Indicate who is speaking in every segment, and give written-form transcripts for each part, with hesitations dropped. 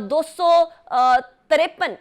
Speaker 1: 200 53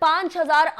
Speaker 1: 5,000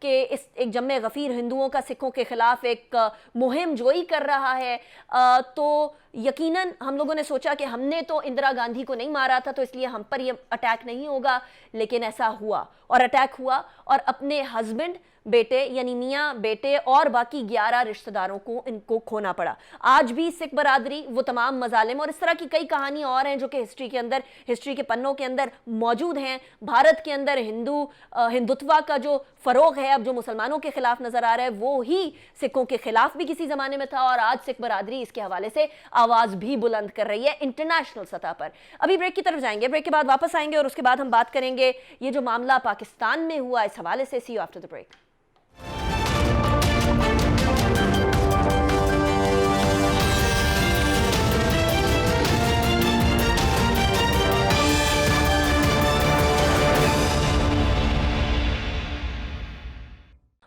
Speaker 1: کہ اس ایک جمع غفیر ہندوؤں کا سکھوں کے خلاف ایک مہم جوئی کر رہا ہے، تو یقیناً ہم لوگوں نے سوچا کہ ہم نے تو اندرا گاندھی کو نہیں مارا تھا تو اس لیے ہم پر یہ اٹیک نہیں ہوگا، لیکن ایسا ہوا اور اٹیک ہوا، اور اپنے ہسبینڈ، بیٹے یعنی میاں بیٹے اور باقی 11 رشتہ داروں کو ان کو کھونا پڑا۔ آج بھی سکھ برادری وہ تمام مظالم اور اس طرح کی کئی کہانی اور ہیں جو کہ ہسٹری کے پنوں کے اندر موجود ہیں۔ بھارت کے اندر ہندوتوا کا جو فروغ ہے اب جو مسلمانوں کے خلاف نظر آ رہا ہے وہ ہی سکھوں کے خلاف بھی کسی زمانے میں تھا، اور آج سکھ برادری اس کے حوالے سے آواز بھی بلند کر رہی ہے انٹرنیشنل سطح پر۔ ابھی بریک کی طرف جائیں گے، بریک کے بعد واپس آئیں گے اور اس کے بعد ہم بات کریں گے یہ جو معاملہ پاکستان میں ہوا اس حوالے سے۔ See you after the break.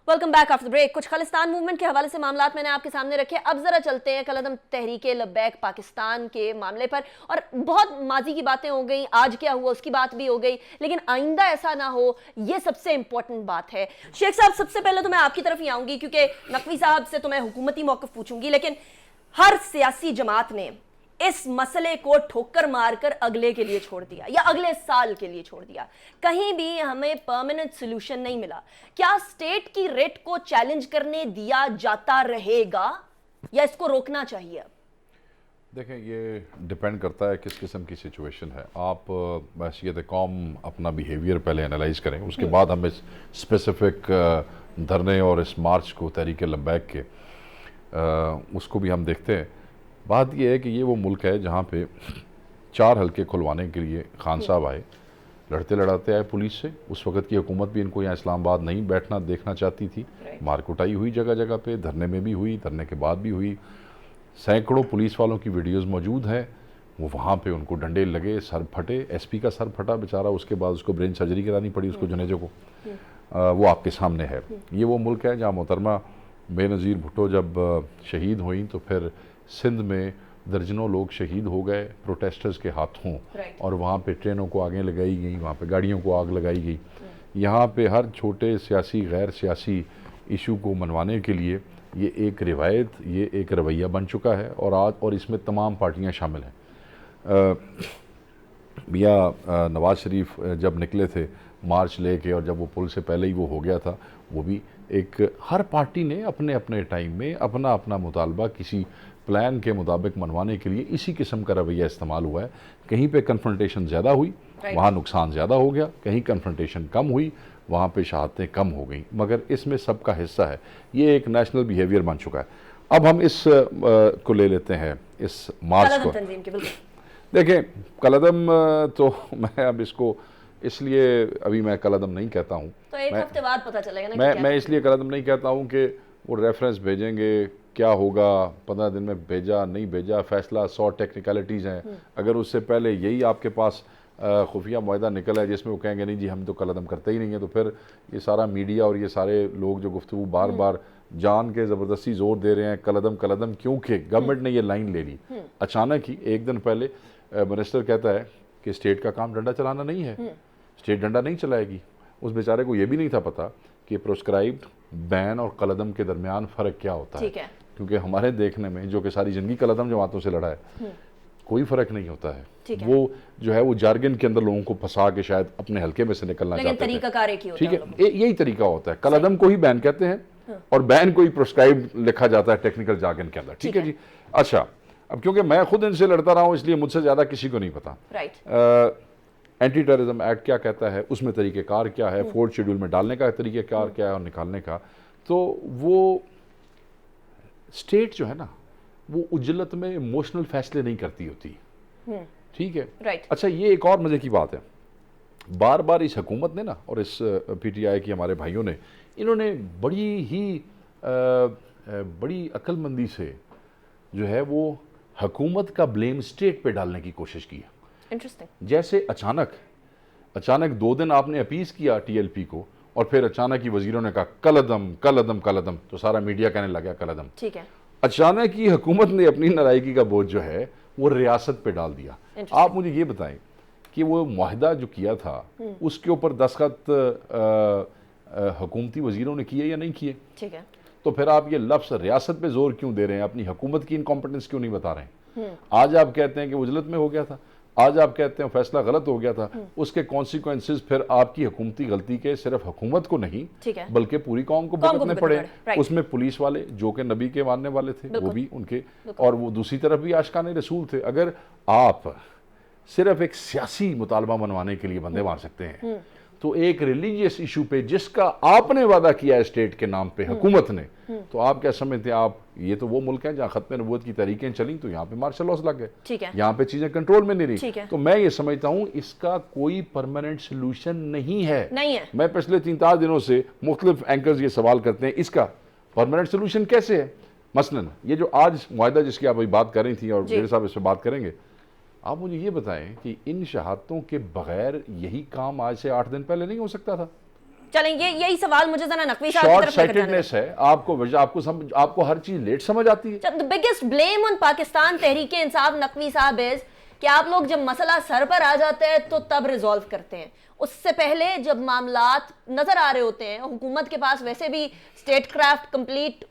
Speaker 1: Welcome back after break. کچھ خالستان موومنٹ کے حوالے سے معاملات میں نے آپ کے سامنے رکھے، اب ذرا چلتے ہیں کالعدم تحریک لبیک پاکستان کے معاملے پر۔ اور بہت ماضی کی باتیں ہو گئی، آج کیا ہوا اس کی بات بھی ہو گئی، لیکن آئندہ ایسا نہ ہو یہ سب سے امپورٹنٹ بات ہے۔ شیخ صاحب سب سے پہلے تو میں آپ کی طرف ہی آؤں گی کیونکہ نقوی صاحب سے تو میں حکومتی موقف پوچھوں گی، لیکن ہر سیاسی جماعت نے اس مسئلے کو ٹھوکر مار کر اگلے کے لیے چھوڑ دیا یا اگلے سال کے لیے چھوڑ دیا، کہیں بھی ہمیں پرماننٹ سلوشن نہیں ملا۔ کیا سٹیٹ کی ریٹ کو چیلنج کرنے دیا جاتا رہے گا یا اس کو روکنا چاہیے؟
Speaker 2: دیکھیں یہ ڈیپینڈ کرتا ہے کس قسم کی سچویشن ہے۔ آپ بحیثیت قوم اپنا بیہیویئر پہلے انالائز کریں، اس کے بعد ہم اس اسپیسیفک دھرنے اور اس مارچ کو تحریک لبیک کے اس کو بھی ہم دیکھتے ہیں۔ بات یہ ہے کہ یہ وہ ملک ہے جہاں پہ 4 حلقے کھلوانے کے لیے خان صاحب آئے، لڑتے لڑاتے آئے پولیس سے۔ اس وقت کی حکومت بھی ان کو یہاں اسلام آباد نہیں بیٹھنا دیکھنا چاہتی تھی، مار کٹائی ہوئی جگہ جگہ پہ، دھرنے میں بھی ہوئی، دھرنے کے بعد بھی ہوئی۔ سینکڑوں پولیس والوں کی ویڈیوز موجود ہیں، وہ وہاں پہ ان کو ڈنڈے لگے، سر پھٹے، ایس پی کا سر پھٹا بیچارہ، اس کے بعد اس کو برین سرجری کرانی پڑی اس کو جنیجے کو، وہ آپ کے سامنے ہے۔ یہ وہ ملک ہے جہاں محترمہ بے نظیر بھٹو جب شہید ہوئیں تو پھر سندھ میں درجنوں لوگ شہید ہو گئے پروٹیسٹرز کے ہاتھوں، اور وہاں پہ ٹرینوں کو آگیں لگائی گئیں، وہاں پہ گاڑیوں کو آگ لگائی گئی۔ یہاں پہ ہر چھوٹے سیاسی غیر سیاسی ایشو کو منوانے کے لیے یہ ایک روایت، یہ ایک رویہ بن چکا ہے، اور اس میں تمام پارٹیاں شامل ہیں۔ میاں نواز شریف جب نکلے تھے مارچ لے کے، اور جب وہ پل سے پہلے ہی وہ ہو گیا تھا، وہ بھی ایک ہر پارٹی نے اپنے اپنے ٹائم میں اپنا اپنا مطالبہ کسی پلان کے مطابق منوانے کے لیے اسی قسم کا رویہ استعمال ہوا ہے۔ کہیں پہ کنفرنٹیشن زیادہ ہوئی، وہاں نقصان زیادہ ہو گیا، کہیں کنفرنٹیشن کم ہوئی، وہاں پہ شہادتیں کم ہو گئیں، مگر اس میں سب کا حصہ ہے، یہ ایک نیشنل بیہیویئر بن چکا ہے۔ اب ہم اس کو لے لیتے ہیں، اس مارچ کو۔ دیکھیں کالعدم تو میں اب اس کو اس لیے ابھی میں کالعدم نہیں کہتا ہوں،
Speaker 1: تو ایک ہفتے بعد پتہ چلے گا نا۔
Speaker 2: میں اس لیے کالعدم نہیں کہتا ہوں کہ وہ ریفرنس بھیجیں گے، کیا ہوگا 15 دن میں بھیجا نہیں بھیجا، فیصلہ 100 ٹیکنیکلٹیز ہیں۔ اگر اس سے پہلے یہی آپ کے پاس خفیہ معاہدہ نکل ہے جس میں وہ کہیں گے نہیں جی ہم تو کالعدم کرتے ہی نہیں ہیں، تو پھر یہ سارا میڈیا اور یہ سارے لوگ جو گفتگو بار بار جان کے زبردستی زور دے رہے ہیں کالعدم، کیونکہ گورنمنٹ نے یہ لائن لے لی اچانک ہی ایک دن پہلے۔ منسٹر کہتا ہے کہ اسٹیٹ کا کام ڈنڈا چلانا نہیں ہے، اسٹیٹ ڈنڈا نہیں چلائے گی۔ اس بیچارے کو یہ بھی نہیں تھا پتا کہ پروسکرائبڈ، بین اور کالعدم کے درمیان فرق کیا ہوتا ہے، کیونکہ ہمارے دیکھنے میں جو کہ ساری زندگی کالعدم جماعتوں سے لڑا ہے، کوئی فرق نہیں ہوتا ہے۔ وہ جو ہے وہ جارگن کے اندر لوگوں کو پھنسا کے شاید اپنے حلقے میں سے نکلنا چاہتے ہیں، ٹھیک ہے، یہی طریقہ ہوتا ہے۔ کالعدم کو ہی بین کہتے ہیں اور بین کو ہی پروسکرائبڈ لکھا جاتا ہے ٹیکنیکل جارگن کے اندر، ٹھیک ہے جی۔ اچھا، اب کیونکہ میں خود ان سے لڑتا رہا ہوں اس لیے مجھ سے زیادہ کسی کو نہیں پتا اینٹی ٹیررزم ایکٹ کیا کہتا ہے، اس میں طریقہ کار کیا ہے، 4 شیڈول میں ڈالنے کا طریقہ کار کیا ہے اور نکالنے کا۔ تو وہ اسٹیٹ جو ہے نا وہ اجلت میں ایموشنل فیصلے نہیں کرتی ہوتی، ٹھیک ہے۔ اچھا یہ ایک اور مزے کی بات ہے، بار بار اس حکومت نے نا اور اس پی ٹی آئی کی ہمارے بھائیوں نے، انہوں نے بڑی عقل مندی سے جو ہے وہ حکومت کا بلیم اسٹیٹ پہ ڈالنے کی کوشش کی ہے۔ جیسے اچانک 2 دن آپ نے اپیز کیا ٹی ایل پی کو، اور پھر اچانک ہی وزیروں نے کہا کالعدم، تو سارا میڈیا کہنے لگا کالعدم۔ اچانک ہی حکومت نے اپنی نارائکی کا بوجھ جو ہے وہ ریاست پہ ڈال دیا۔ آپ مجھے یہ بتائیں کہ وہ معاہدہ جو کیا تھا اس کے اوپر دستخط حکومتی وزیروں نے کیے یا نہیں کیے؟
Speaker 1: ٹھیک ہے.
Speaker 2: تو پھر آپ یہ لفظ ریاست پہ زور کیوں دے رہے ہیں؟ اپنی حکومت کی انکمپٹنس کیوں نہیں بتا رہے ہیں؟ آج آپ کہتے ہیں کہ وزلت میں ہو گیا تھا، آج آپ کہتے ہیں فیصلہ غلط ہو گیا تھا، اس کے کانسیکوینسز پھر آپ کی حکومتی غلطی کے صرف حکومت کو نہیں بلکہ پوری قوم کو بھگتنے پڑے. اس میں پولیس والے جو کہ نبی کے ماننے والے تھے وہ بھی ان کے، اور وہ دوسری طرف بھی عاشقان رسول تھے. اگر آپ صرف ایک سیاسی مطالبہ منوانے کے لیے بندے مار سکتے ہیں تو ایک ریلیجیس ایشو پہ جس کا آپ نے وعدہ کیا ہے اسٹیٹ کے نام پہ حکومت نے، تو آپ کیا سمجھتے ہیں؟ آپ یہ تو وہ ملک ہے جہاں ختم نبوت کی تحریکیں چلیں تو یہاں پہ مارشل لاز لگ گئے، یہاں پہ چیزیں کنٹرول میں نہیں رہی. تو میں یہ سمجھتا ہوں اس کا کوئی پرماننٹ سلوشن نہیں ہے. میں پچھلے 3-4 دنوں سے مختلف اینکرز یہ سوال کرتے ہیں اس کا پرماننٹ سلوشن کیسے ہے. مثلا یہ جو آج معاہدہ جس کی آپ ابھی بات کر رہی تھیں اور ڈیڑھ صاحب اس پہ بات کریں گے، آپ مجھے یہ بتائیں کہ ان شہادتوں کے بغیر یہی کام آج سے 8 دن پہلے نہیں ہو سکتا تھا؟
Speaker 1: چلیں یہی سوال مجھے ذرا نقوی صاحب کی طرف لے کر جانے دیں.
Speaker 2: شارٹ سائٹڈنس ہے، آپ کو ہر چیز لیٹ سمجھ آتی ہے.
Speaker 1: The biggest blame on Pakistan Tehreek Insaf Naqvi صاحب is کہ آپ لوگ جب مسئلہ سر پر آ جاتے ہیں تو تب ریزولو کرتے ہیں. اس سے پہلے جب معاملات نظر آ رہے ہوتے ہیں، حکومت کے پاس ویسے بھی اسٹیٹ کرافٹ کمپلیٹ،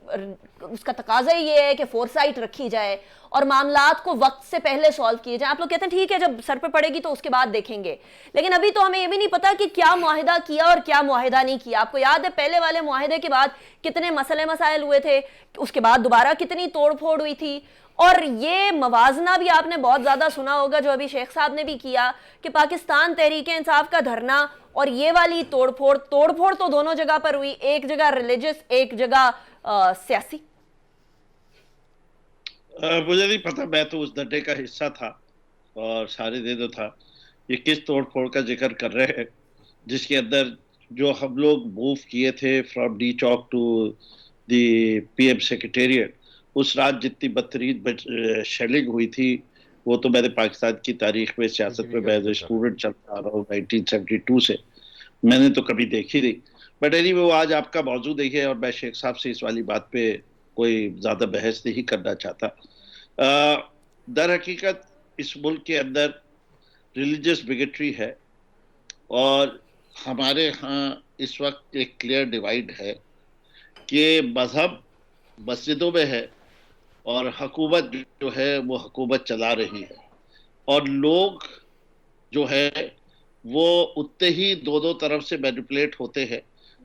Speaker 1: اس کا تقاضا یہ ہے کہ فورسائٹ رکھی جائے اور معاملات کو وقت سے پہلے سالو کیے جائیں. آپ لوگ کہتے ہیں ٹھیک ہے جب سر پہ پڑے گی تو اس کے بعد دیکھیں گے، لیکن ابھی تو ہمیں یہ بھی نہیں پتا کہ کیا معاہدہ کیا اور کیا معاہدہ نہیں کیا. آپ کو یاد ہے پہلے والے معاہدے کے بعد کتنے مسائل ہوئے تھے، اس کے بعد دوبارہ کتنی توڑ پھوڑ ہوئی تھی. اور یہ موازنہ بھی آپ نے بہت زیادہ سنا ہوگا جو ابھی شیخ صاحب نے بھی کیا کہ پاکستان تحریک انصاف کا دھرنا اور یہ والی توڑ پھوڑ تو دونوں جگہ پر ہوئی، ایک جگہ ریلیجس ایک جگہ سیاسی.
Speaker 3: مجھے نہیں پتا، میں تو اس دھرنے کا حصہ تھا اور سارے دن تھا. یہ کس توڑ پھوڑ کا ذکر کر رہے ہیں جس کے اندر جو ہم لوگ موو کیے تھے from D Chowk to the PM ایم سیکریٹریٹ، اس رات جتنی بدترین شیلنگ ہوئی تھی وہ تو میں نے پاکستان کی تاریخ میں سیاست میں ایز اے اسٹوڈنٹ چلتا آ رہا ہوں 1972 سے، میں نے تو کبھی دیکھی نہیں. بٹ اینی وہ آج آپ کا موضوع دیکھے اور میں شیخ صاحب سے اس والی بات پہ کوئی زیادہ بحث نہیں کرنا چاہتا. در حقیقت اس ملک کے اندر ریلیجس بگٹری ہے اور ہمارے ہاں اس وقت ایک کلیئر ڈیوائیڈ ہے کہ مذہب مسجدوں میں ہے اور حکومت جو ہے وہ حکومت چلا رہی ہے، اور لوگ جو ہے وہ اتنے ہی دونوں طرف سے مینیپولیٹ ہوتے ہیں،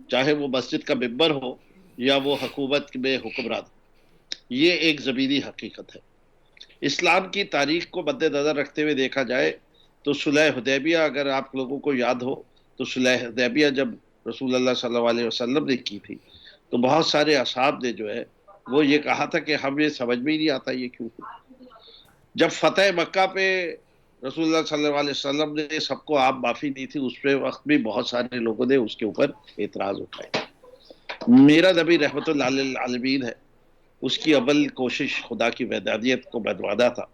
Speaker 3: چاہے وہ مسجد کا ممبر ہو یا وہ حکومت میں حکمران. یہ ایک زمینی حقیقت ہے. اسلام کی تاریخ کو مد نظر رکھتے ہوئے دیکھا جائے تو صلح حدیبیہ اگر آپ لوگوں کو یاد ہو تو صلح حدیبیہ جب رسول اللہ صلی اللہ علیہ وسلم نے کی تھی تو بہت سارے اصحاب نے جو ہے وہ یہ کہا تھا کہ ہمیں سمجھ میں ہی نہیں آتا یہ کیوں. جب فتح مکہ پہ رسول اللہ صلی اللہ علیہ وسلم نے سب کو آپ معافی دی تھی، اس پہ وقت بھی بہت سارے لوگوں نے اس کے اوپر اعتراض اٹھائے. میرا نبی رحمت اللہ للعالمین ہے، اس کی اول کوشش خدا کی وحدانیت کو منوانا تھا.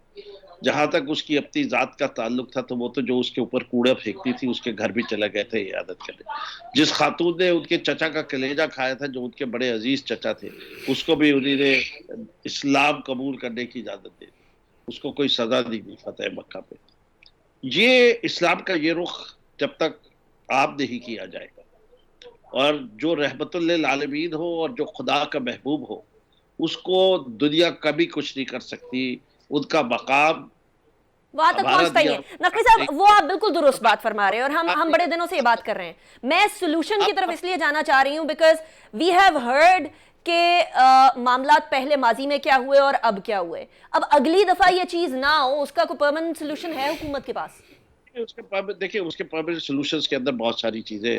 Speaker 3: جہاں تک اس کی اپنی ذات کا تعلق تھا تو وہ تو جو اس کے اوپر کوڑا پھینکتی تھی اس کے گھر بھی چلے گئے تھے عیادت کرنے. جس خاتون نے ان کے چچا کا کلیجہ کھایا تھا جو ان کے بڑے عزیز چچا تھے، اس کو بھی انہوں نے اسلام قبول کرنے کی اجازت دے دی، اس کو کوئی سزا نہیں دی فتح مکہ پہ. یہ اسلام کا یہ رخ جب تک آپ نہیں کیا جائے گا اور جو رحمت للعالمین ہو اور جو خدا کا محبوب ہو اس کو دنیا کبھی کچھ نہیں کر سکتی. ان کا مقام
Speaker 1: وہاں تک پہنچتا ہی ہے. نقوی صاحب وہ آپ بالکل درست بات فرما رہے ہیں اور ہم بڑے دنوں سے یہ بات کر رہے ہیں. میں سولوشن کی طرف اس لیے جانا چاہ رہی ہوں بیکاز وی ہیو ہرڈ کہ معاملات پہلے ماضی میں کیا ہوئے اور اب کیا ہوئے. اب اگلی دفعہ یہ چیز نہ ہو، اس کا کوئی پرماننٹ سولوشن ہے حکومت کے پاس؟
Speaker 3: دیکھیں اس کے پرماننٹ سولوشنز کے اندر بہت ساری چیزیں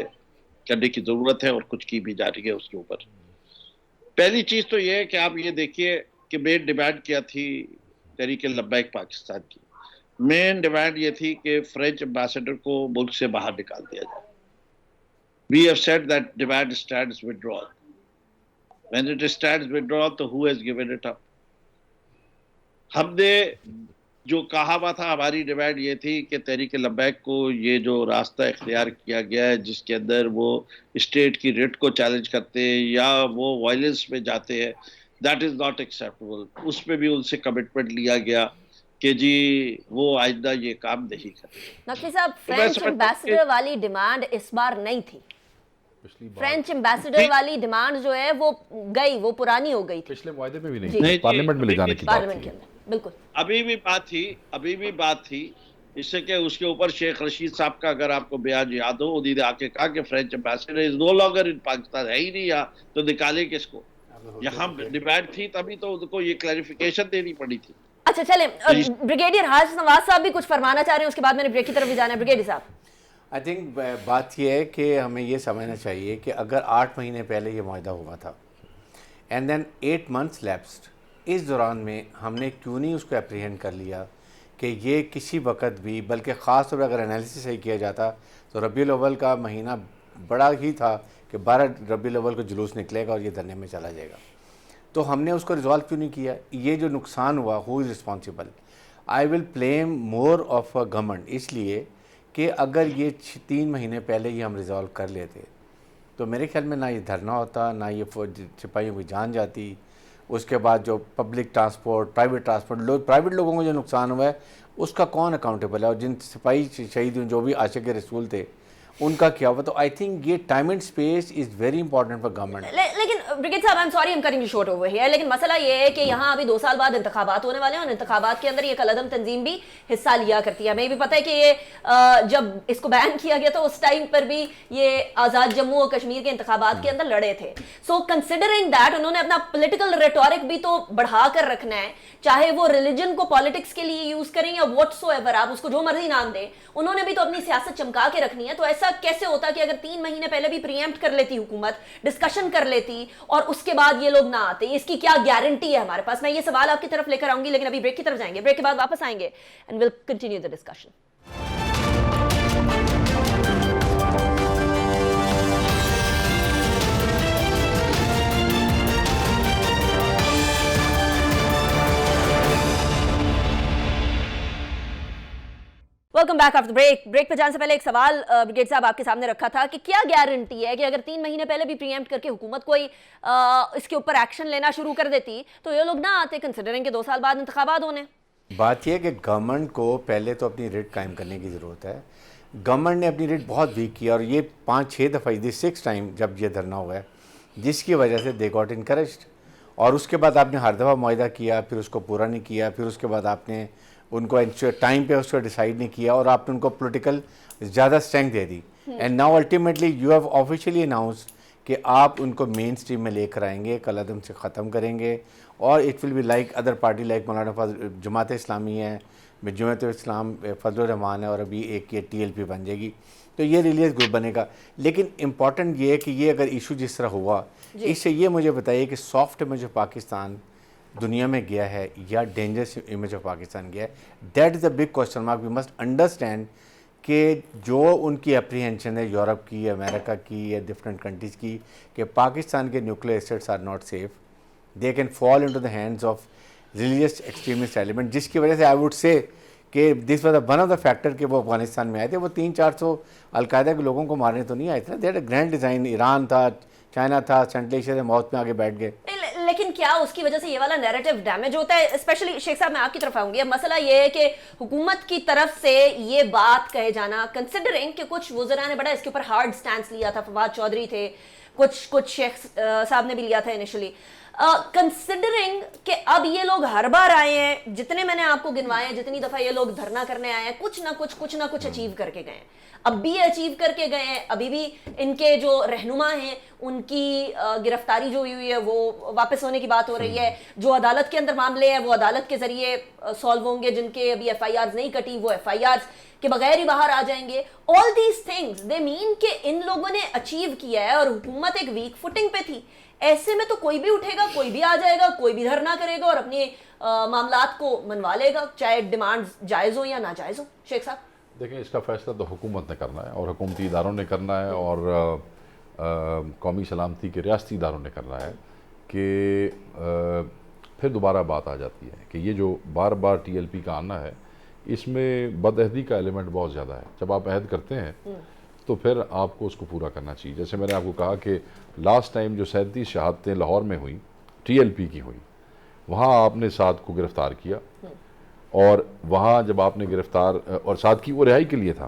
Speaker 3: کرنے کی ضرورت ہے اور کچھ کی بھی جا رہی ہے اس کے اوپر. پہلی چیز تو یہ ہے کہ آپ یہ دیکھیے کہ مین ڈیمانڈ کیا تھی تحریک لبیک پاکستان کی. مین ڈیمانڈ یہ تھی کہ فرینچ ایمبیسڈر کو ملک سے باہر نکال دیا جائے. We have said that demand stands withdrawn. When it stands withdrawn, تو who has given it up? ہم نے جو کہا ہوا تھا، ہماری ڈیمانڈ یہ تھی کہ تحریک لبیک کو یہ جو راستہ اختیار کیا گیا ہے جس کے اندر وہ اسٹیٹ کی ریٹ کو چیلنج کرتے ہیں یا وہ وائلنس میں جاتے ہیں، دیٹ از ناٹ ایکسیپٹیبل. اس پہ بھی ان سے کمٹمنٹ لیا گیا کہ جی وہ آئندہ یہ کام نہیں کرتے.
Speaker 1: نقوی صاحب فرینچ ایمبیسڈر والی ڈیمانڈ اس بار نہیں تھی. فرینچ ایمبیسڈر والی ڈیمانڈ جو ہے وہ گئی، وہ پرانی ہو گئی تھی
Speaker 2: پچھلے معاہدے میں بھی نہیں، پارلیمنٹ میں لے جانے کی بات
Speaker 1: پارلیمنٹ
Speaker 2: تھی۔
Speaker 1: کے اندر، بالکل
Speaker 3: ابھی بھی بات تھی اس سے کہ اس کے اوپر شیخ رشید صاحب کا اگر آپ کو بیان یاد ہو، انہوں نے آ کے کہا کہ French ambassador is no longer in Pakistan, ہے ہی نہیں یہاں تو نکالے کس کو؟ یہاں ڈیمانڈ تھی تبھی تو ان کو یہ کلیریفیکیشن دینی پڑی تھی۔
Speaker 1: اچھا چلیں، بریگیڈیئر حاج نواز صاحب بھی کچھ فرمانا چاہ رہے ہیں، اس کے بعد میں نے بریک کی طرف بھی جانا ہے۔ بریگیڈیئر صاحب،
Speaker 4: آئی تھنک بات یہ ہے کہ ہمیں یہ سمجھنا چاہیے کہ اگر 8 مہینے پہلے یہ معاہدہ ہوا تھا اینڈ دین 8 months لیپسڈ، اس دوران میں ہم نے کیوں نہیں اس کو اپریہینڈ کر لیا کہ یہ کسی وقت بھی، بلکہ خاص طور پر اگر انالیسس صحیح کیا جاتا تو ربیع الاول کا مہینہ بڑا ہی تھا کہ 12 ربیع الاول کو جلوس نکلے گا اور یہ دھرنے میں چلا جائے گا، تو ہم نے اس کو ریزالو کیوں نہیں کیا؟ یہ جو نقصان ہوا، who is responsible? I will blame more of government, اس لیے کہ اگر یہ 3 مہینے پہلے یہ ہم ریزالو کر لیتے تو میرے خیال میں نہ یہ دھرنا ہوتا، نہ یہ سپاہیوں کی جان جاتی۔ اس کے بعد جو پبلک ٹرانسپورٹ، پرائیویٹ لوگوں کو جو نقصان ہوا ہے اس کا کون اکاؤنٹیبل ہے؟ اور جن سپاہی شہید ہوئے جو بھی عاشق رسول تھے ان کا کیا ہوا؟ تو آئی تھنک یہ time and space is very important for government.
Speaker 1: لیکن بریگیڈ صاحب، I'm sorry I'm cutting you short over here، لیکن مسئلہ یہ ہے کہ یہاں ابھی 2 سال بعد انتخابات ہونے والے ہیں، اور انتخابات کے اندر یہ کالعدم تنظیم بھی حصہ لیا کرتی ہے۔ ہمیں بھی پتہ ہے کہ یہ جب اس کو بین کیا گیا تو اس ٹائم پر بھی یہ آزاد جموں و کشمیر کے انتخابات کے اندر لڑے تھے۔ سو کنسیڈرنگ دیٹ انہوں نے اپنا پولیٹیکل ریٹورک بھی تو بڑھا کر رکھنا ہے، چاہے وہ ریلیجن کو پالیٹکس کے لیے یوز کریں یا واٹ سو ایور، آپ اس کو جو مرضی نام دیں، انہوں نے بھی تو اپنی سیاست چمکا کے رکھنی ہے۔ تو ایسا کیسے ہوتا کہ اگر 3 مہینے پہلے بھی پریمپٹ کر لیتی حکومت، ڈسکشن کر لیتی، اور اس کے بعد یہ لوگ نہ آتے؟ اس کی کیا گارنٹی ہے ہمارے پاس؟ میں یہ سوال آپ کی طرف لے کر آؤں گی، لیکن ابھی بریک کی طرف جائیں گے، بریک کے بعد واپس آئیں گے and will continue the discussion. Welcome back after break پہ جانے سے پہلے ایک سوال بریگیڈ صاحب آپ کے سامنے رکھا تھا کہ کیا گارنٹی ہے کہ اگر 3 مہینے پہلے بھی پریمپٹ کر کے حکومت کوئی اس کے اوپر ایکشن لینا شروع کر دیتی تو یہ لوگ نہ آتے، کنسیڈرنگ کہ 2 سال بعد انتخابات ہونے؟
Speaker 4: بات یہ ہے کہ گورنمنٹ کو پہلے تو اپنی ریٹ قائم کرنے کی ضرورت ہے۔ گورنمنٹ نے اپنی ریٹ بہت ویک کیا، اور یہ 5-6 دفعہ، 6 ٹائم جب یہ دھرنا ہوا ہے، جس کی وجہ سے دے گاٹ انکریجڈ۔ اور اس کے بعد آپ نے ہر دفعہ معاہدہ کیا، پھر اس کو پورا نہیں کیا، پھر اس کے بعد آپ نے ان کو ٹائم پہ اس کو ڈیسائیڈ نہیں کیا، اور آپ نے ان کو پولیٹیکل زیادہ strength they the. And now ultimately you have officially announce کہ آپ ان کو مین اسٹریم میں لے کر آئیں گے، کالعدم سے ختم کریں گے، اور it will be like other party like Maulana Jamaat اسلامی ہے، جماعت اسلام فضل الرحمان ہے، اور ابھی ایک یہ TLP بن جائے گی، تو یہ ریلیجس گروپ بنے گا۔ لیکن امپورٹنٹ یہ ہے کہ یہ اگر ایشو جس طرح ہوا، اس سے یہ مجھے بتائیے کہ سافٹ امیج آف پاکستان دنیا میں گیا ہے یا ڈینجرس امیج آف پاکستان گیا ہے؟ That is a big question mark. We must understand کہ جو ان کی اپریہینشن ہے یورپ کی، امریکہ کی، یا ڈفرینٹ کنٹریز کی، کہ پاکستان کے nuclear assets are not safe, they can fall into the hands of religious extremist element, جس کی وجہ سے آئی ووڈ سے کہ this was one of the factor کہ وہ افغانستان میں آئے تھے۔ وہ 300-400 القاعدہ کے لوگوں کو مارنے تو نہیں آئے تھے، that a grand design. Iran تھا، چائنا تھا، سینٹرل ایشیا سے موت میں آگے بیٹھ گئے۔
Speaker 1: لیکن کیا اس کی وجہ سے یہ والا نیریٹو ڈیمیج ہوتا ہے؟ اسپیشلی شیخ صاحب، میں آپ کی طرف آؤں گی۔ اب مسئلہ یہ ہے کہ حکومت کی طرف سے یہ بات کہے جانا، کنسیڈرنگ کہ کچھ وزراء نے بڑا اس کے اوپر ہارڈ سٹینس لیا تھا، فواد چودھری تھے، کچھ شیخ صاحب نے بھی لیا تھا انیشلی، کنسیڈرنگ کہ اب یہ لوگ ہر بار آئے ہیں، جتنے میں نے آپ کو گنوائے ہیں، جتنی دفعہ یہ لوگ دھرنا کرنے آئے ہیں، کچھ نہ کچھ اچیو کر کے گئے ہیں، اب بھی اچیو کر کے گئے ہیں۔ ابھی بھی ان کے جو رہنما ہیں ان کی گرفتاری جو ہوئی ہے وہ واپس ہونے کی بات ہو رہی ہے، جو عدالت کے اندر معاملے ہیں وہ عدالت کے ذریعے سالو ہوں گے، جن کے ابھی FIRs نہیں کٹی وہ FIRs کے بغیر ہی باہر آ جائیں گے۔ آل دیز تھنگز دے مین کہ ان لوگوں نے اچیو کیا ہے، اور حکومت ایک ویک فوٹنگ پہ تھی۔ ایسے میں تو کوئی بھی اٹھے گا، کوئی بھی آ جائے گا، کوئی بھی دھرنا کرے گا اور اپنے معاملات کو منوا لے گا، چاہے ڈیمانڈ جائز ہو یا ناجائز ہو۔ شیخ صاحب
Speaker 2: دیکھیں، اس کا فیصلہ تو حکومت نے کرنا ہے، اور حکومتی اداروں نے کرنا ہے، اور قومی سلامتی کے ریاستی اداروں نے کرنا ہے، کہ پھر دوبارہ بات آ جاتی ہے کہ یہ جو بار بار TLP کا آنا ہے، اس میں بدعہدی کا ایلیمنٹ بہت زیادہ ہے۔ جب آپ عہد کرتے ہیں تو پھر آپ کو اس کو پورا کرنا چاہیے۔ جیسے میں نے آپ کو کہا کہ لاسٹ ٹائم جو 37 شہادتیں لاہور میں ہوئیں، TLP کی ہوئیں، وہاں آپ نے سعد کو گرفتار کیا، اور وہاں جب آپ نے گرفتار، اور سعد کی وہ رہائی کے لیے تھا،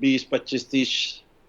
Speaker 3: 20, 25, 30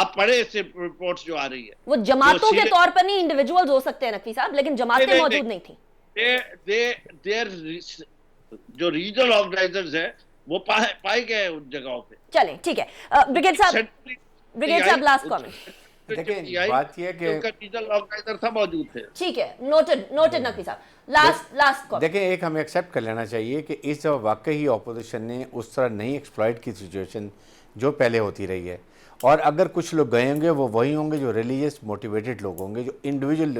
Speaker 3: آپ پڑھے اس سے رپورٹس جو آ رہی ہے.
Speaker 1: وہ جماعتوں کے طور پر نہیں انڈیویجولز ہو سکتے ہیں نقوی صاحب، لیکن جماعتیں موجود نہیں تھیں.
Speaker 3: جو ریجنل آرگنائزرز ہیں وہ پائے گئے ان جگہوں پہ.
Speaker 1: چلیں ٹھیک ہے بریگیڈ صاحب لاسٹ کامنٹ.
Speaker 4: دیکھیں بات یہ ہے کہ
Speaker 3: ریجنل آرگنائزر تھا موجود تھے.
Speaker 1: ٹھیک ہے نوٹڈ نقوی صاحب لاسٹ کامنٹ.
Speaker 4: دیکھیں ایک ہمیں ایکسیپٹ کر لینا چاہیے کہ اس دفعہ واقعی اپوزیشن نے اس طرح نہیں ایکسپلائٹ کی سچویشن جو پہلے ہوتی رہی ہے، اور اگر کچھ لوگ گئے ہوں گے وہ وہی ہوں گے جو ریلیجیس موٹیویٹڈ لوگ ہوں گے، جو انڈیویجول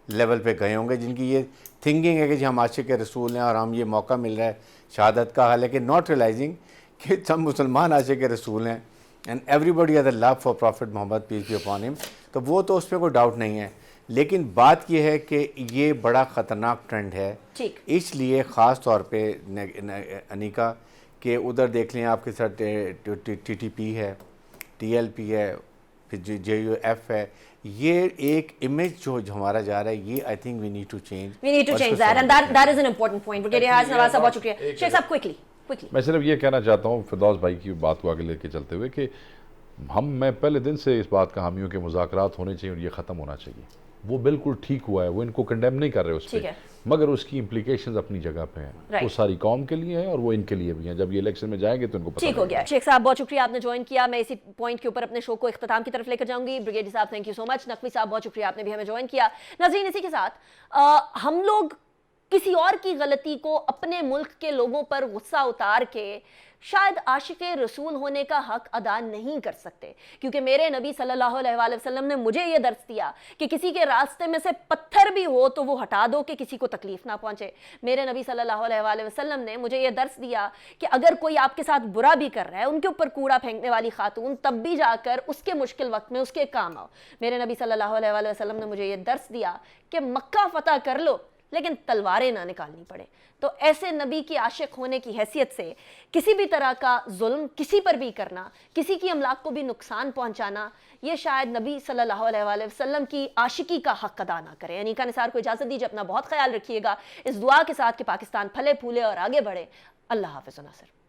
Speaker 4: لیول پہ گئے ہوں گے، جن کی یہ تھنکنگ ہے کہ جی ہم عاشق رسول ہیں اور ہم یہ موقع مل رہا ہے شہادت کا، حالانکہ ناٹ ریلائزنگ کہ سب مسلمان عاشق رسول ہیں and everybody has a love for prophet Muhammad peace be upon him. تو وہ تو اس پہ کوئی ڈاؤٹ نہیں ہے، لیکن بات یہ ہے کہ یہ بڑا خطرناک ٹرینڈ ہے. اس لیے خاص طور پہ انیکا کہ ادھر دیکھ لیں آپ کے ساتھ ٹی ٹی پی ہے، ٹی ایل پی ہے، پھر جے یو ایف ہے، یہ ایک امیج جو ہمارا جا رہا ہے، یہ I think we need to change
Speaker 1: that and that is an important point. Brigadier Haris Nawaz صاحب بہت شکریہ. شیخ صاحب quickly.
Speaker 2: میں صرف یہ کہنا چاہتا ہوں فردوس بھائی کی بات کو آگے لے کے چلتے ہوئے کہ میں پہلے دن سے اس بات کا حامی ہوں کہ مذاکرات ہونے چاہیے اور یہ ختم ہونا چاہیے. وہ بالکل ٹھیک ہوا ہے، وہ ان کو کنڈیم نہیں کر رہے اس پہ، مگر اس کی امپلیکیشنز اپنی جگہ پہ ہیں. وہ ساری قوم کے لیے ہیں اور وہ ان کے لیے بھی ہیں. جب یہ الیکشن میں جائیں گے تو ان کو پتہ
Speaker 1: ٹھیک ہو گیا. شیخ صاحب بہت شکریہ آپ نے جوائن کیا. میں اسی پوائنٹ کے اوپر اپنے شو کو اختتام کی طرف لے کر جاؤں گی. بریگیڈیئر صاحب تھینک یو سو مچ. نقوی صاحب بہت شکریہ آپ نے بھی ہمیں جوائن کیا. ناظرین اسی کے ساتھ ہم لوگ کسی اور کی غلطی کو اپنے ملک کے لوگوں پر غصہ اتار کے شاید عاشق رسول ہونے کا حق ادا نہیں کر سکتے، کیونکہ میرے نبی صلی اللہ علیہ وآلہ وسلم نے مجھے یہ درس دیا کہ کسی کے راستے میں سے پتھر بھی ہو تو وہ ہٹا دو کہ کسی کو تکلیف نہ پہنچے. میرے نبی صلی اللہ علیہ وآلہ وسلم نے مجھے یہ درس دیا کہ اگر کوئی آپ کے ساتھ برا بھی کر رہا ہے، ان کے اوپر کوڑا پھینکنے والی خاتون، تب بھی جا کر اس کے مشکل وقت میں اس کے کام آؤ. میرے نبی صلی اللہ علیہ وآلہ وسلم نے مجھے یہ درس دیا کہ مکہ فتح کر لو لیکن تلواریں نہ نکالنی پڑے. تو ایسے نبی کی عاشق ہونے کی حیثیت سے کسی بھی طرح کا ظلم کسی پر بھی کرنا، کسی کی املاک کو بھی نقصان پہنچانا، یہ شاید نبی صلی اللہ علیہ وآلہ وسلم کی عاشقی کا حق ادا نہ کرے. انیکا نثار کو اجازت دیجیے. اپنا بہت خیال رکھیے گا اس دعا کے ساتھ کہ پاکستان پھلے پھولے اور آگے بڑھے. اللہ حافظ و ناصر.